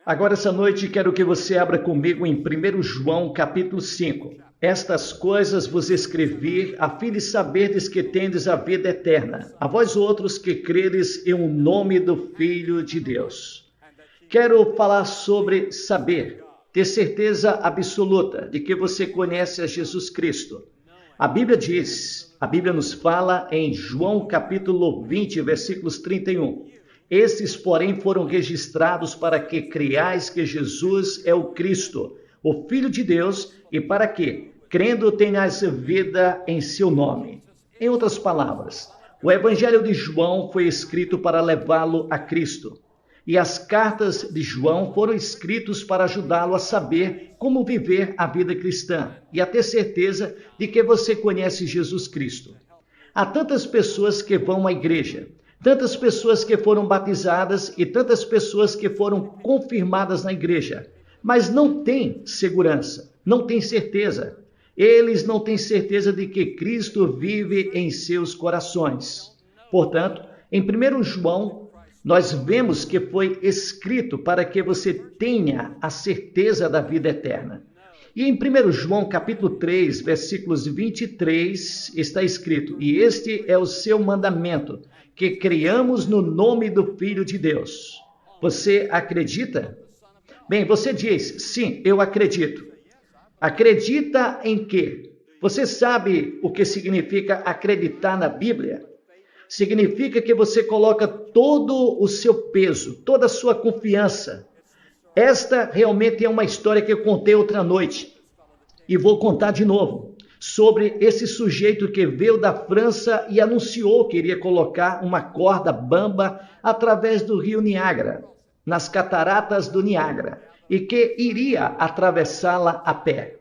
Agora, essa noite, quero que você abra comigo em 1 João, capítulo 5. Estas coisas vos escrevi, a fim de saberdes que tendes a vida eterna, a vós outros que credes em o nome do Filho de Deus. Quero falar sobre saber, ter certeza absoluta de que você conhece a Jesus Cristo. A Bíblia nos fala em João, capítulo 20, versículos 31. Esses, porém, foram registrados para que creiais que Jesus é o Cristo, o Filho de Deus, e para que, crendo, tenhais vida em seu nome. Em outras palavras, o Evangelho de João foi escrito para levá-lo a Cristo. E as cartas de João foram escritas para ajudá-lo a saber como viver a vida cristã e a ter certeza de que você conhece Jesus Cristo. Há tantas pessoas que vão à igreja, tantas pessoas que foram batizadas e tantas pessoas que foram confirmadas na igreja, mas não têm segurança, não têm certeza. Eles não têm certeza de que Cristo vive em seus corações. Portanto, em 1 João, nós vemos que foi escrito para que você tenha a certeza da vida eterna. E em 1 João, capítulo 3, versículos 23, está escrito: E este é o seu mandamento, que creiamos no nome do Filho de Deus. Você acredita? Bem, você diz, sim, eu acredito. Acredita em quê? Você sabe o que significa acreditar na Bíblia? Significa que você coloca todo o seu peso, toda a sua confiança. Esta realmente é uma história que eu contei outra noite. E vou contar de novo sobre esse sujeito que veio da França e anunciou que iria colocar uma corda bamba através do rio Niágara, nas cataratas do Niágara, e que iria atravessá-la a pé.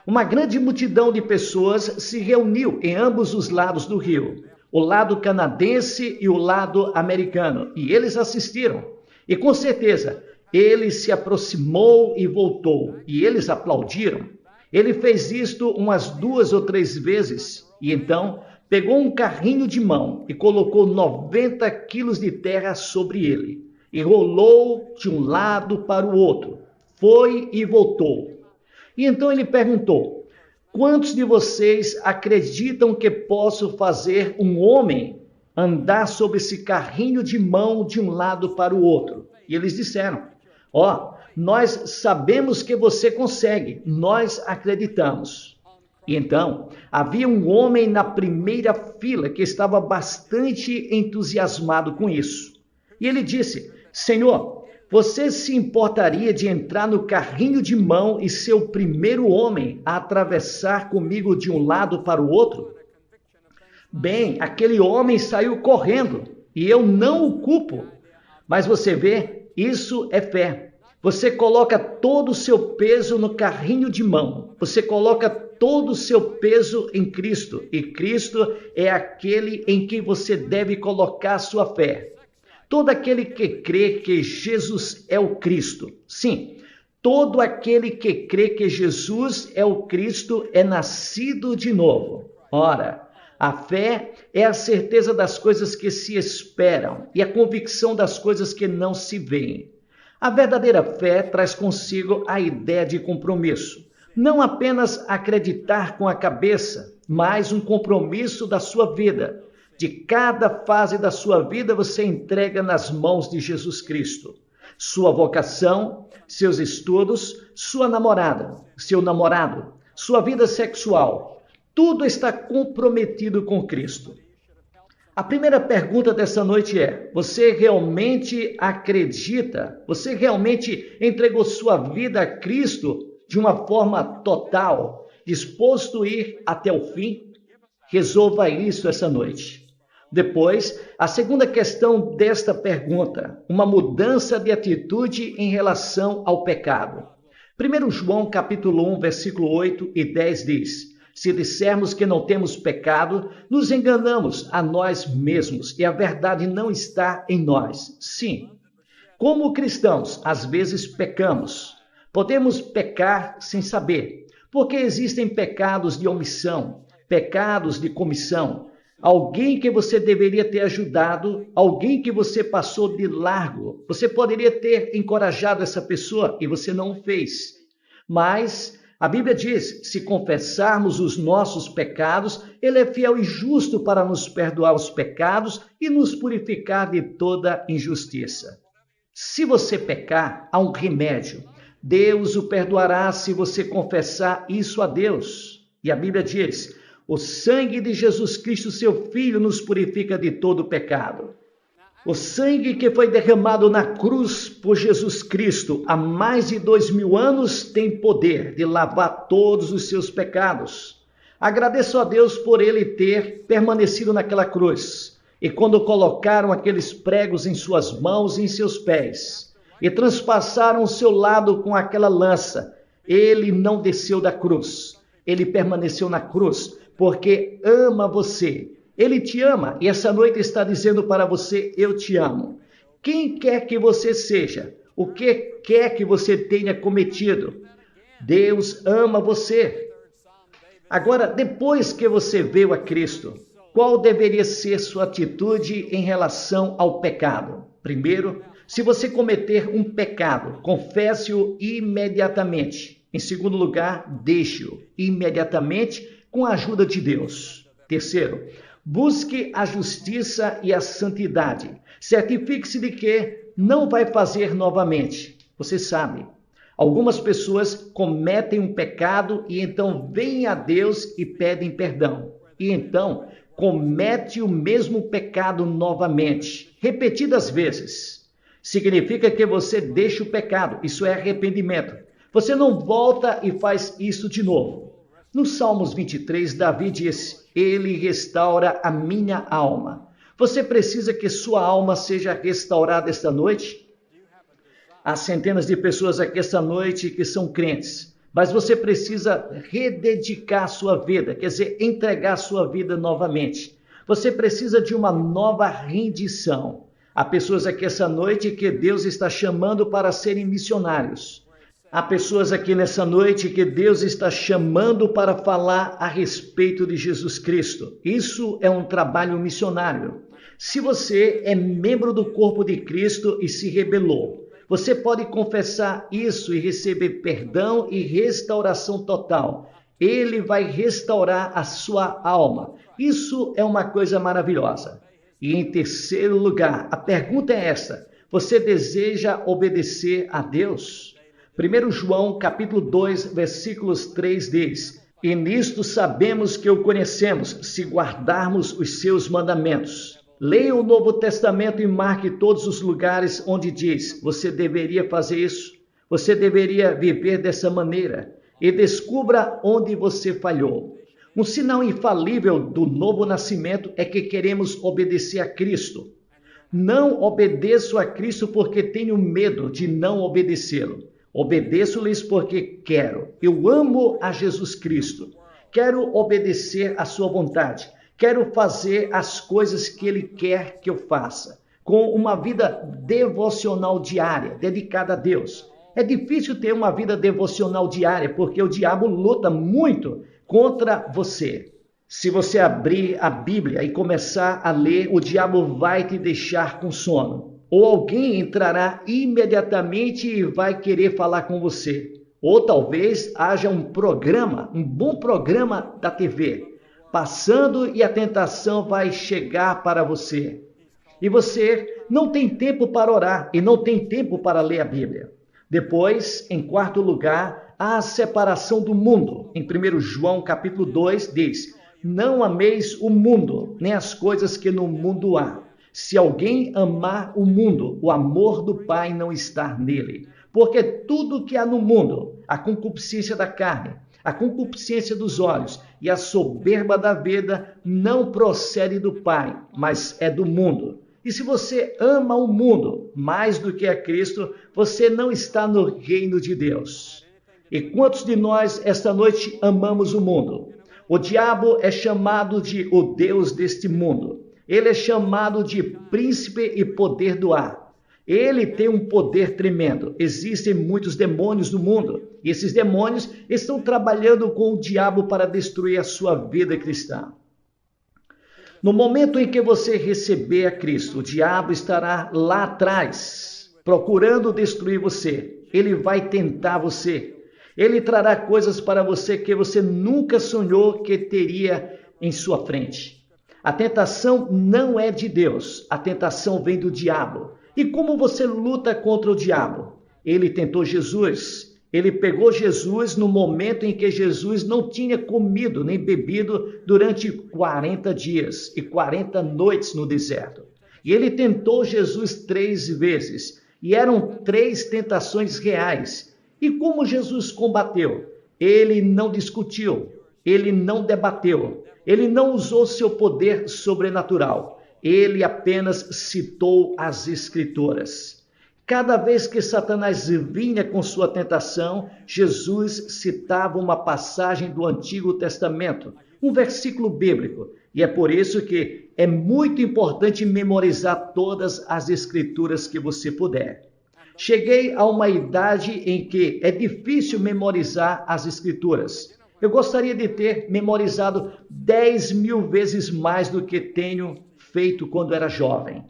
Uma grande multidão de pessoas se reuniu em ambos os lados do rio, o lado canadense e o lado americano, e eles assistiram. E com certeza, ele se aproximou e voltou, e eles aplaudiram. Ele fez isto umas 2 ou 3 vezes, e então pegou um carrinho de mão e colocou 90 quilos de terra sobre ele, e rolou de um lado para o outro, foi e voltou. E então ele perguntou: quantos de vocês acreditam que posso fazer um homem andar sobre esse carrinho de mão de um lado para o outro? E eles disseram: nós sabemos que você consegue, nós acreditamos. E então, havia um homem na primeira fila que estava bastante entusiasmado com isso. E ele disse: Senhor, você se importaria de entrar no carrinho de mão e ser o primeiro homem a atravessar comigo de um lado para o outro? Bem, aquele homem saiu correndo e eu não o culpo. Mas você vê, isso é fé. Você coloca todo o seu peso no carrinho de mão. Você coloca todo o seu peso em Cristo. E Cristo é aquele em que você deve colocar sua fé. Todo aquele que crê que Jesus é o Cristo. Sim, todo aquele que crê que Jesus é o Cristo é nascido de novo. Ora, a fé é a certeza das coisas que se esperam e a convicção das coisas que não se veem. A verdadeira fé traz consigo a ideia de compromisso. Não apenas acreditar com a cabeça, mas um compromisso da sua vida. De cada fase da sua vida você entrega nas mãos de Jesus Cristo. Sua vocação, seus estudos, sua namorada, seu namorado, sua vida sexual. Tudo está comprometido com Cristo. A primeira pergunta dessa noite é: você realmente acredita? Você realmente entregou sua vida a Cristo de uma forma total, disposto a ir até o fim? Resolva isso essa noite. Depois, a segunda questão desta pergunta, uma mudança de atitude em relação ao pecado. 1 João capítulo 1, versículo 8 e 10 diz: Se dissermos que não temos pecado, nos enganamos a nós mesmos e a verdade não está em nós. Sim, como cristãos, às vezes pecamos. Podemos pecar sem saber, porque existem pecados de omissão, pecados de comissão. alguém que você deveria ter ajudado, alguém que você passou de largo. Você poderia ter encorajado essa pessoa e você não fez. Mas a Bíblia diz, se confessarmos os nossos pecados, Ele é fiel e justo para nos perdoar os pecados e nos purificar de toda injustiça. Se você pecar, há um remédio. Deus o perdoará se você confessar isso a Deus. E a Bíblia diz, o sangue de Jesus Cristo, seu Filho, nos purifica de todo pecado. O sangue que foi derramado na cruz por Jesus Cristo há mais de 2000 anos tem poder de lavar todos os seus pecados. Agradeço a Deus por Ele ter permanecido naquela cruz. E quando colocaram aqueles pregos em suas mãos e em seus pés, e transpassaram o seu lado com aquela lança, Ele não desceu da cruz. Ele permaneceu na cruz, porque ama você. Ele te ama e essa noite está dizendo para você, eu te amo. Quem quer que você seja, o que quer que você tenha cometido, Deus ama você. Agora, depois que você veio a Cristo, qual deveria ser sua atitude em relação ao pecado? Primeiro, se você cometer um pecado, confesse-o imediatamente. Em segundo lugar, deixe-o imediatamente com a ajuda de Deus. Terceiro, busque a justiça e a santidade. Certifique-se de que não vai fazer novamente. Você sabe, algumas pessoas cometem um pecado e então vêm a Deus e pedem perdão. E então comete o mesmo pecado novamente, repetidas vezes. Significa que você deixa o pecado, isso é arrependimento. Você não volta e faz isso de novo. No Salmos 23, Davi diz, Ele restaura a minha alma. Você precisa que sua alma seja restaurada esta noite? Há centenas de pessoas aqui esta noite que são crentes, mas você precisa rededicar a sua vida, quer dizer, entregar a sua vida novamente. Você precisa de uma nova rendição. Há pessoas aqui essa noite que Deus está chamando para serem missionários. Há pessoas aqui nessa noite que Deus está chamando para falar a respeito de Jesus Cristo. Isso é um trabalho missionário. Se você é membro do corpo de Cristo e se rebelou, você pode confessar isso e receber perdão e restauração total. Ele vai restaurar a sua alma. Isso é uma coisa maravilhosa. E em terceiro lugar, a pergunta é essa: você deseja obedecer a Deus? 1 João capítulo 2, versículos 3 diz, e nisto sabemos que o conhecemos, se guardarmos os seus mandamentos. Leia o Novo Testamento e marque todos os lugares onde diz, você deveria fazer isso, você deveria viver dessa maneira, e descubra onde você falhou. Um sinal infalível do novo nascimento é que queremos obedecer a Cristo. Não obedeço a Cristo porque tenho medo de não obedecê-lo. Obedeço-lhes porque quero. Eu amo a Jesus Cristo. Quero obedecer à sua vontade. Quero fazer as coisas que Ele quer que eu faça. Com uma vida devocional diária, dedicada a Deus. É difícil ter uma vida devocional diária, porque o diabo luta muito contra você. Se você abrir a Bíblia e começar a ler, o diabo vai te deixar com sono. Ou alguém entrará imediatamente e vai querer falar com você. Ou talvez haja um programa, um bom programa da TV, passando e a tentação vai chegar para você. E você não tem tempo para orar e não tem tempo para ler a Bíblia. Depois, em quarto lugar, há a separação do mundo. Em 1 João capítulo 2 diz, não ameis o mundo, nem as coisas que no mundo há. Se alguém amar o mundo, o amor do Pai não está nele. Porque tudo que há no mundo, a concupiscência da carne, a concupiscência dos olhos e a soberba da vida, não procede do Pai, mas é do mundo. E se você ama o mundo mais do que a Cristo, você não está no reino de Deus. E quantos de nós esta noite amamos o mundo? O diabo é chamado de o Deus deste mundo. Ele é chamado de príncipe e poder do ar. Ele tem um poder tremendo. Existem muitos demônios no mundo. E esses demônios estão trabalhando com o diabo para destruir a sua vida cristã. No momento em que você receber a Cristo, o diabo estará lá atrás, procurando destruir você. Ele vai tentar você. Ele trará coisas para você que você nunca sonhou que teria em sua frente. A tentação não é de Deus, a tentação vem do diabo. E como você luta contra o diabo? Ele tentou Jesus. Ele pegou Jesus no momento em que Jesus não tinha comido nem bebido durante 40 dias e 40 noites no deserto. E ele tentou Jesus 3 vezes. E eram 3 tentações reais. E como Jesus combateu? Ele não discutiu, ele não debateu, ele não usou seu poder sobrenatural. Ele apenas citou as Escrituras. Cada vez que Satanás vinha com sua tentação, Jesus citava uma passagem do Antigo Testamento, um versículo bíblico. E é por isso que é muito importante memorizar todas as Escrituras que você puder. Cheguei a uma idade em que é difícil memorizar as Escrituras. Eu gostaria de ter memorizado 10.000 vezes mais do que tenho feito quando era jovem.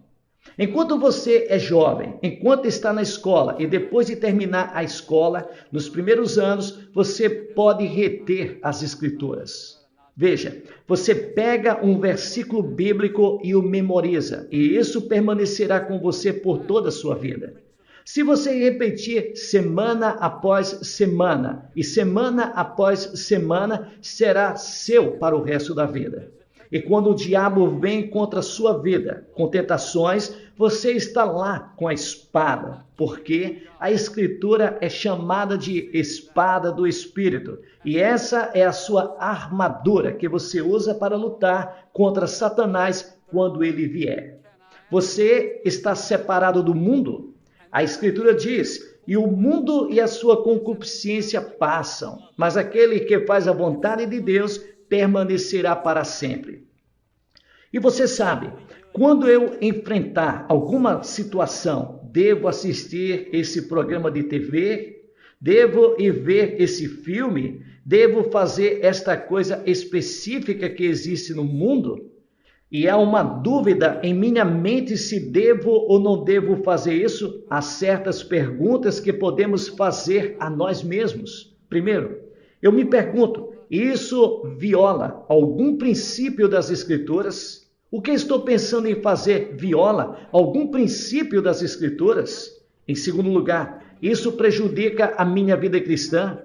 Enquanto você é jovem, enquanto está na escola e depois de terminar a escola, nos primeiros anos, você pode reter as Escrituras. Veja, você pega um versículo bíblico e o memoriza, e isso permanecerá com você por toda a sua vida. Se você repetir semana após semana, e semana após semana, será seu para o resto da vida. E quando o diabo vem contra a sua vida, com tentações, você está lá com a espada, porque a Escritura é chamada de espada do Espírito. E essa é a sua armadura que você usa para lutar contra Satanás quando ele vier. Você está separado do mundo. A Escritura diz, e o mundo e a sua concupiscência passam, mas aquele que faz a vontade de Deus permanecerá para sempre. E você sabe, quando eu enfrentar alguma situação, devo assistir esse programa de TV, devo ir ver esse filme, devo fazer esta coisa específica que existe no mundo? E há uma dúvida em minha mente se devo ou não devo fazer isso? Há certas perguntas que podemos fazer a nós mesmos. Primeiro, eu me pergunto, isso viola algum princípio das Escrituras? O que estou pensando em fazer viola algum princípio das Escrituras? Em segundo lugar, isso prejudica a minha vida cristã?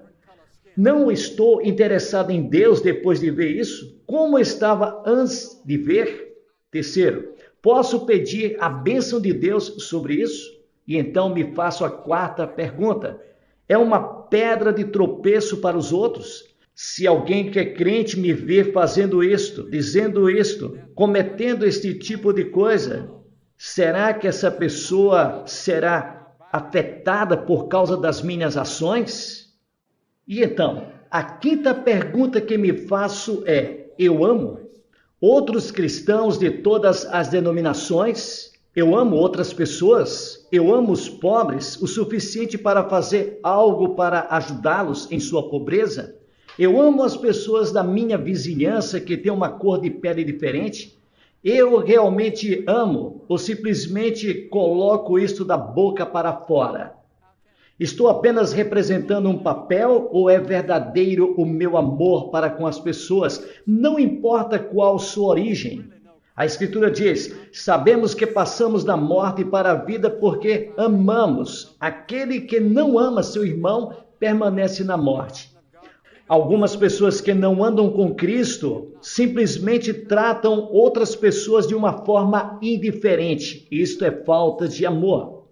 Não estou interessado em Deus depois de ver isso? Como estava antes de ver? Terceiro, posso pedir a bênção de Deus sobre isso? E então me faço a quarta pergunta. É uma pedra de tropeço para os outros? Se alguém que é crente me ver fazendo isto, dizendo isto, cometendo este tipo de coisa, será que essa pessoa será afetada por causa das minhas ações? E então, a quinta pergunta que me faço é, eu amo outros cristãos de todas as denominações? Eu amo outras pessoas? Eu amo os pobres o suficiente para fazer algo para ajudá-los em sua pobreza? Eu amo as pessoas da minha vizinhança que têm uma cor de pele diferente? Eu realmente amo ou simplesmente coloco isto da boca para fora? Estou apenas representando um papel ou é verdadeiro o meu amor para com as pessoas, não importa qual sua origem? A Escritura diz, sabemos que passamos da morte para a vida porque amamos. Aquele que não ama seu irmão permanece na morte. Algumas pessoas que não andam com Cristo simplesmente tratam outras pessoas de uma forma indiferente. Isto é falta de amor.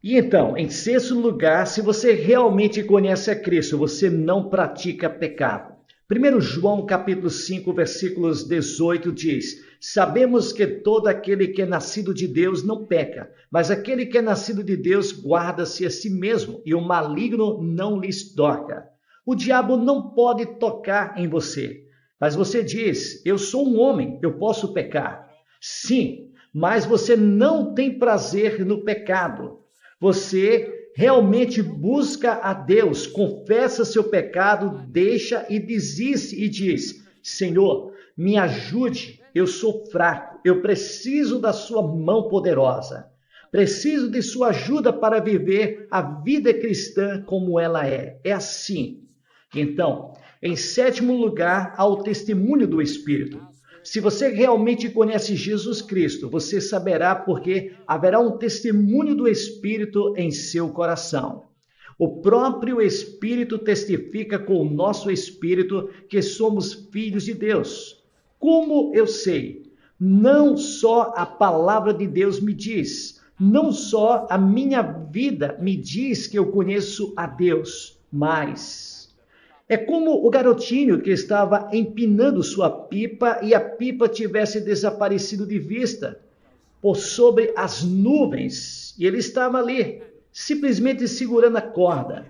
E então, em sexto lugar, se você realmente conhece a Cristo, você não pratica pecado. 1 João capítulo 5, versículos 18 diz, sabemos que todo aquele que é nascido de Deus não peca, mas aquele que é nascido de Deus guarda-se a si mesmo e o maligno não lhes toca. O diabo não pode tocar em você, mas você diz, eu sou um homem, eu posso pecar. Sim, mas você não tem prazer no pecado. Você realmente busca a Deus, confessa seu pecado, deixa e desiste e diz, Senhor, me ajude eu sou fraco, eu preciso da sua mão poderosa. Preciso de sua ajuda para viver a vida cristã como ela é. É assim. Então, em sétimo lugar, há o testemunho do Espírito. Se você realmente conhece Jesus Cristo, você saberá porque haverá um testemunho do Espírito em seu coração. O próprio Espírito testifica com o nosso espírito que somos filhos de Deus. Como eu sei? Não só a palavra de Deus me diz, não só a minha vida me diz que eu conheço a Deus, mas é como o garotinho que estava empinando sua pipa e a pipa tivesse desaparecido de vista por sobre as nuvens e ele estava ali, simplesmente segurando a corda.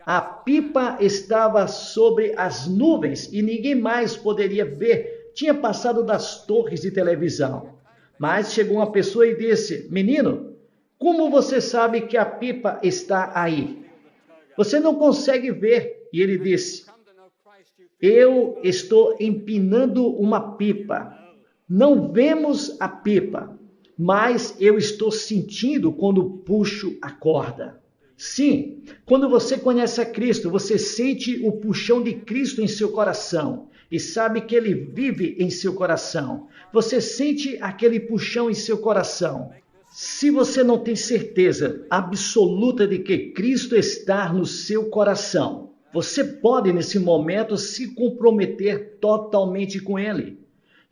A pipa estava sobre as nuvens e ninguém mais poderia ver. Tinha passado das torres de televisão. Mas chegou uma pessoa e disse: menino, como você sabe que a pipa está aí? Você não consegue ver. E ele disse: eu estou empinando uma pipa. Não vemos a pipa, mas eu estou sentindo quando puxo a corda. Sim, quando você conhece a Cristo, você sente o puxão de Cristo em seu coração e sabe que Ele vive em seu coração. Você sente aquele puxão em seu coração. Se você não tem certeza absoluta de que Cristo está no seu coração, você pode nesse momento se comprometer totalmente com Ele.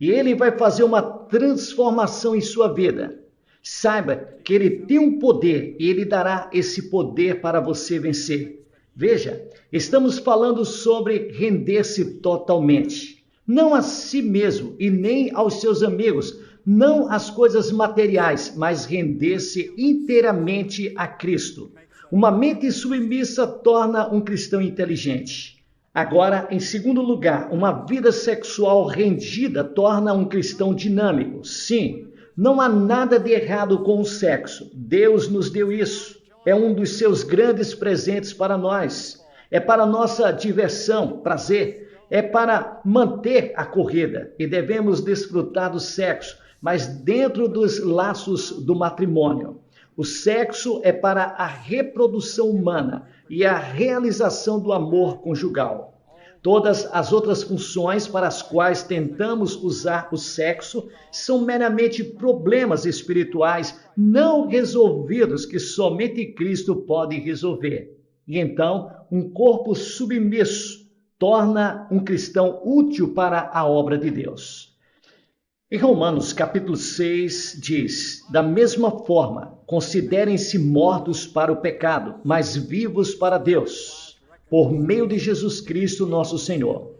E Ele vai fazer uma transformação em sua vida. Saiba que Ele tem um poder e Ele dará esse poder para você vencer. Veja, estamos falando sobre render-se totalmente. Não a si mesmo e nem aos seus amigos, não às coisas materiais, mas render-se inteiramente a Cristo. Uma mente submissa torna um cristão inteligente. Agora, em segundo lugar, uma vida sexual rendida torna um cristão dinâmico. Sim, não há nada de errado com o sexo. Deus nos deu isso. É um dos seus grandes presentes para nós. É para nossa diversão, prazer. É para manter a corrida. E devemos desfrutar do sexo, mas dentro dos laços do matrimônio. O sexo é para a reprodução humana e a realização do amor conjugal. Todas as outras funções para as quais tentamos usar o sexo são meramente problemas espirituais não resolvidos que somente Cristo pode resolver. E então, um corpo submisso torna um cristão útil para a obra de Deus. Em Romanos capítulo 6 diz: da mesma forma, considerem-se mortos para o pecado, mas vivos para Deus, por meio de Jesus Cristo nosso Senhor.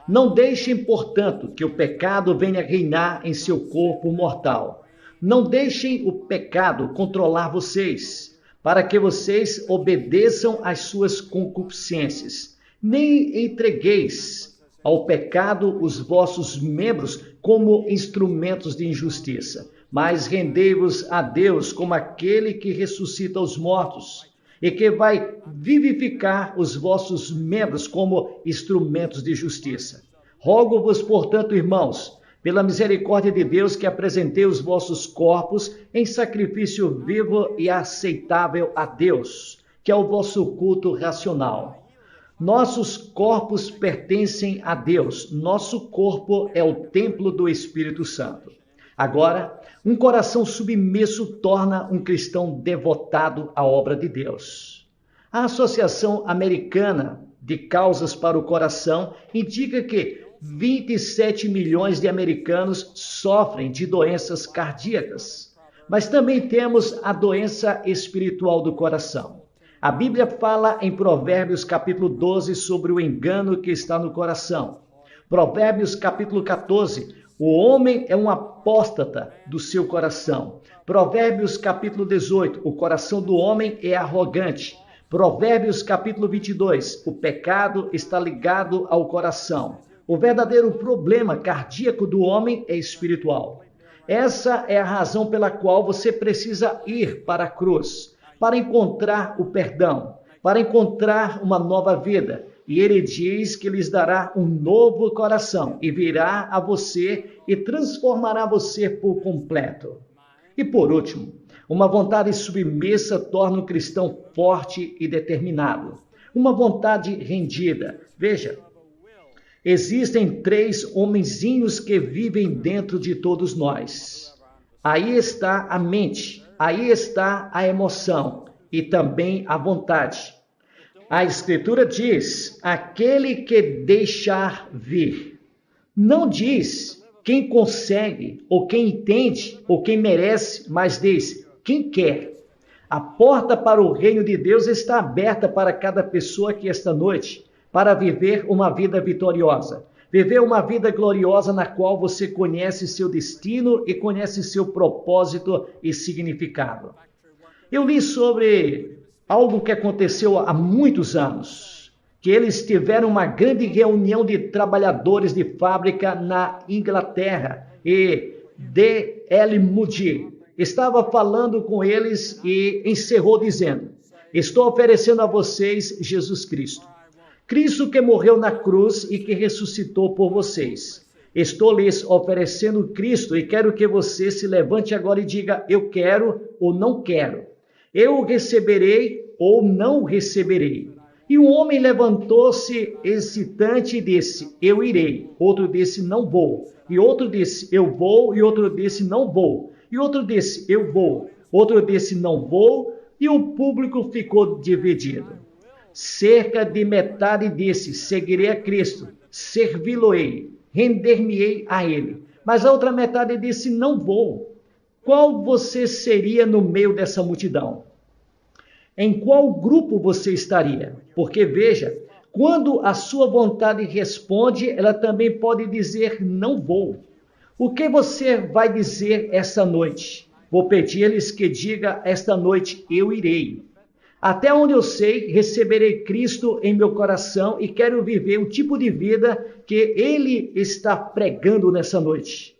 Não deixem, portanto, que o pecado venha reinar em seu corpo mortal. Não deixem o pecado controlar vocês, para que vocês obedeçam às suas concupiscências. Nem entregueis ao pecado os vossos membros como instrumentos de injustiça, mas rendei-vos a Deus como aquele que ressuscita os mortos e que vai vivificar os vossos membros como instrumentos de justiça. Rogo-vos, portanto, irmãos, pela misericórdia de Deus, que apresentei os vossos corpos em sacrifício vivo e aceitável a Deus, que é o vosso culto racional. Nossos corpos pertencem a Deus. Nosso corpo é o templo do Espírito Santo. Agora, um coração submisso torna um cristão devotado à obra de Deus. A Associação Americana de Causas para o Coração indica que 27 milhões de americanos sofrem de doenças cardíacas. Mas também temos a doença espiritual do coração. A Bíblia fala em Provérbios capítulo 12 sobre o engano que está no coração. Provérbios capítulo 14, o homem é um apóstata do seu coração. Provérbios capítulo 18, o coração do homem é arrogante. Provérbios capítulo 22, o pecado está ligado ao coração. O verdadeiro problema cardíaco do homem é espiritual. Essa é a razão pela qual você precisa ir para a cruz, para encontrar o perdão, para encontrar uma nova vida, E ele diz que lhes dará um novo coração e virá a você e transformará você por completo. E por último, uma vontade submissa torna o cristão forte e determinado. Uma vontade rendida. Veja, existem 3 homenzinhos que vivem dentro de todos nós. Aí está a mente, aí está a emoção e também a vontade. A Escritura diz, aquele que deixar vir. Não diz quem consegue, ou quem entende, ou quem merece, mas diz quem quer. A porta para o reino de Deus está aberta para cada pessoa aqui esta noite, para viver uma vida vitoriosa. Viver uma vida gloriosa na qual você conhece seu destino e conhece seu propósito e significado. Eu li sobre algo que aconteceu há muitos anos, que eles tiveram uma grande reunião de trabalhadores de fábrica na Inglaterra e D.L. Moody estava falando com eles e encerrou dizendo, estou oferecendo a vocês Jesus Cristo. Cristo que morreu na cruz e que ressuscitou por vocês. Estou lhes oferecendo Cristo e quero que você se levante agora e diga, eu quero ou não quero. Eu o receberei ou não o receberei. E um homem levantou-se hesitante e disse, eu irei. Outro disse, não vou. E outro disse, eu vou. E outro disse, não vou. E outro disse, eu vou. Outro disse, não vou. E o público ficou dividido. Cerca de metade disse, seguirei a Cristo, servi-lo-ei, render-me-ei a ele. Mas a outra metade disse, não vou. Qual você seria no meio dessa multidão? Em qual grupo você estaria? Porque veja, quando a sua vontade responde, ela também pode dizer, não vou. O que você vai dizer esta noite? Vou pedir-lhes que diga esta noite, eu irei. Até onde eu sei, receberei Cristo em meu coração e quero viver o tipo de vida que Ele está pregando nessa noite.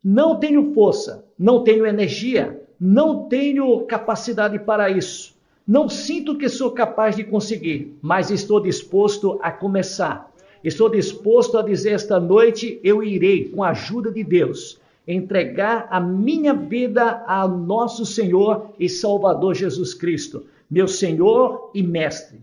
Não tenho força, não tenho energia, não tenho capacidade para isso. Não sinto que sou capaz de conseguir, mas estou disposto a começar. Estou disposto a dizer esta noite, eu irei, com a ajuda de Deus, entregar a minha vida ao nosso Senhor e Salvador Jesus Cristo. Meu Senhor e Mestre.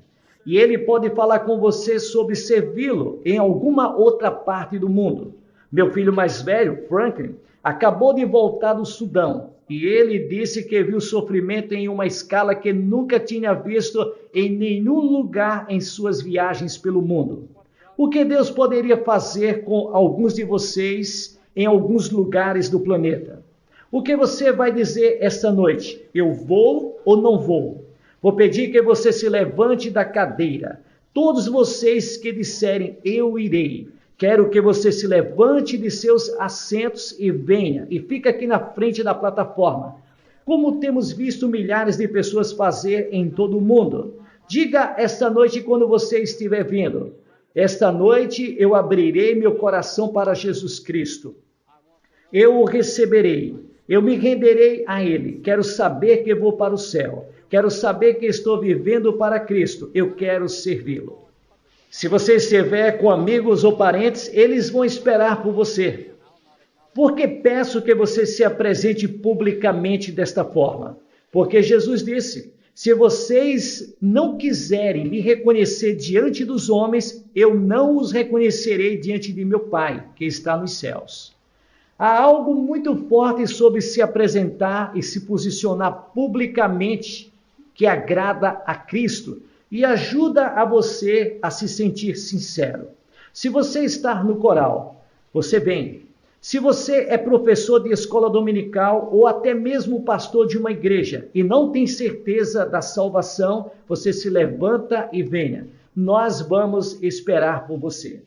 E Ele pode falar com você sobre servi-lo em alguma outra parte do mundo. Meu filho mais velho, Franklin, acabou de voltar do Sudão. E ele disse que viu sofrimento em uma escala que nunca tinha visto em nenhum lugar em suas viagens pelo mundo. O que Deus poderia fazer com alguns de vocês em alguns lugares do planeta? O que você vai dizer esta noite? Eu vou ou não vou? Vou pedir que você se levante da cadeira. Todos vocês que disserem, eu irei. Quero que você se levante de seus assentos e venha. E fica aqui na frente da plataforma. Como temos visto milhares de pessoas fazer em todo o mundo. Diga esta noite quando você estiver vindo. Esta noite eu abrirei meu coração para Jesus Cristo. Eu o receberei. Eu me renderei a Ele. Quero saber que vou para o céu. Quero saber que estou vivendo para Cristo. Eu quero servi-lo. Se você estiver com amigos ou parentes, eles vão esperar por você. Porque peço que você se apresente publicamente desta forma? Porque Jesus disse, se vocês não quiserem me reconhecer diante dos homens, eu não os reconhecerei diante de meu Pai, que está nos céus. Há algo muito forte sobre se apresentar e se posicionar publicamente que agrada a Cristo e ajuda a você a se sentir sincero. Se você está no coral, você vem. Se você é professor de escola dominical ou até mesmo pastor de uma igreja e não tem certeza da salvação, você se levanta e venha. Nós vamos esperar por você.